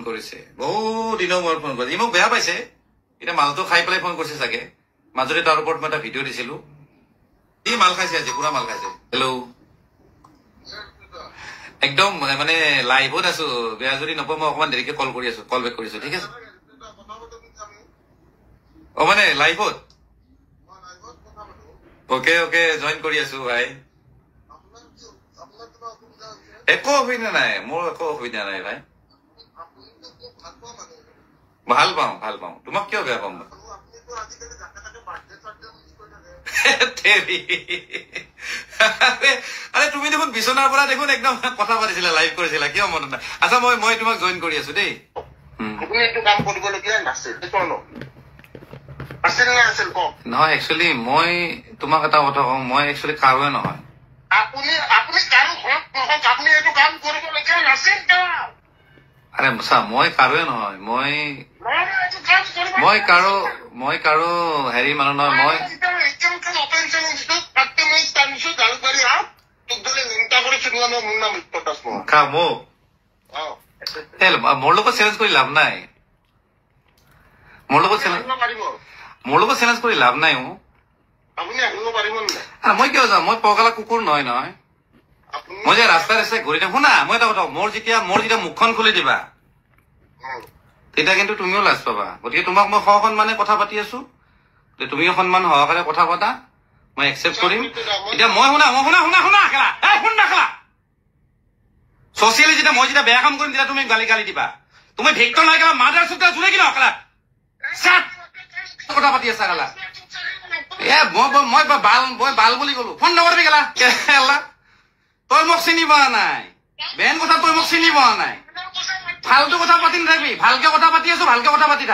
কৰিছে বহুত দিনৰ মূৰত ফোন কৰিছে মোক বেয়া পাইছে এতিয়া মালটো খাই পেলাই ফোন কৰিছে চাগে মাজতে তাৰ ওপৰত মই এটা ভিডিঅ' দিছিলো ই মাল খাইছে আজি পুৰা মাল খাইছে হেল্ল' একদম মানে লাইভত আছো বেয়া যদি নকওঁ মই অকমান দেৰিকে কল কৰি আছো কল বেক কৰিছো ঠিক আছে মানে লাইভত ওকে ওকে জইন কৰি আছো ভাই একো অসুবিধা নাই মোৰ একো অসুবিধা নাই ভাই ভাল পাওঁ তোমাক কিয় বেয়া পাম আরে তুমি দেখোন বিছনাৰ পৰা দেখোন একদম কথা পাতিছিলা লাইভ কৰিছিলা কিয় মনত নাই আচ্ছা মই তোমাক জইন কৰি আছো দেই আপুনি এইটো কাম কৰিবলগীয়া নাছিল নহয় একচুৱেলি মই তোমাক এটা কথা কওঁ মই একচুৱেলি কাৰোৱে নহয় আৰে চা মই কাৰোৱে নহয় মই কাৰো হেৰি মানুহ নহয় মই মোৰ লগত চেলেঞ্জ কৰি লাভ নাই মোৰ লগত চেলেঞ্জ কৰি লাভ নাই মই কিয় যাম মই পগালা কুকুৰ নহয় নহয় মই যে ৰাস্তাই ৰাস্তাই ঘূৰি থাকো শুনা মই এটা কথা মোৰ যেতিয়া মুখখন খুলি দিবা তেতিয়া কিন্তু তুমিও লাজ পাবা গতিকে তোমাক মই সন্মানে কথা পাতি আছো তুমিও সন্মান সহকাৰে কথা পতা মই একচেপ্ট কৰিম এতিয়া মই শুনা খেলা ছচিয়েলি যেতিয়া মই যেতিয়া বেয়া কাম কৰিম তেতিয়া তুমি গালি দিবা তুমি ভিক্টৰ নাই খেলা মাদাৰ চুটাৰ জোৰে কি নকলা কথা পাতি আছা খেলা মই বাল বুলি কলো ফোন নকৰিবি খেলা তই মোক চিনি পোৱা নাই বেন কথা তই মোক চিনি পোৱা নাই ফালতু কথা পাতি নাথাকিবি ভালকে কথা পাতি আছো ভালকে কথা পাতি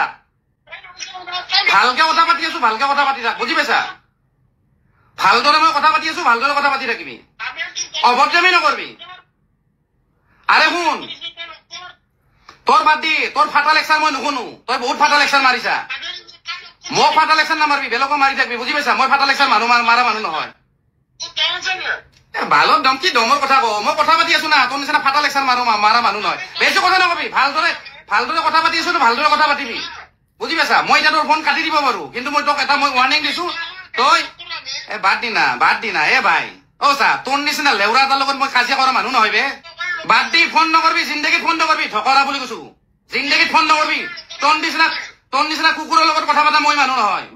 থাক বুজি পাইছা ভালদৰে মই কথা পাতি আছো ভালদৰে কথা পাতি থাকিবি অভদ্ৰামি নকৰিবি আৰে শুন তোৰ বাদ দি তোৰ ফাটা লেকচাৰ মই নুশুনো তই বহুত ফাটা লেকচাৰ মাৰিছা মোক ফাটা লেকচাৰ নামাৰিবি বেলেগক মাৰি থাকিবি বুজি পাইছা মই ফাটা লেকচাৰ মাৰা মানুহ নহয় ভালত দম কি দমৰ কথা কওঁ মই কথা পাতি আছো না তোৰ নিচিনা ফাটা লেকচাৰ মাৰা মানুহ নহয় বেছি কথা নকবি ভালদৰে কথা পাতি আছো ভালদৰে কথা পাতিবি বুজি পাইছা মই এতিয়া তোৰ ফোন কাটি দিব পাৰো কিন্তু মই তোক এটা মই ৱাৰ্ণিং দিছো তই বাদ দি না ভাই চা তোৰ নিচিনা লেউৰা এটাৰ লগত মই কাজিয়া কৰা মানুহ নহয় বে বাদ দি ফোন নকৰিবি জিন্দগীত ফোন নকৰিবি ঢকৰা বুলি কৈছো জিন্দগীত ফোন নকৰিবি তোৰ নিচিনা কুকুৰৰ লগত কথা পতা মই মানুহ নহয়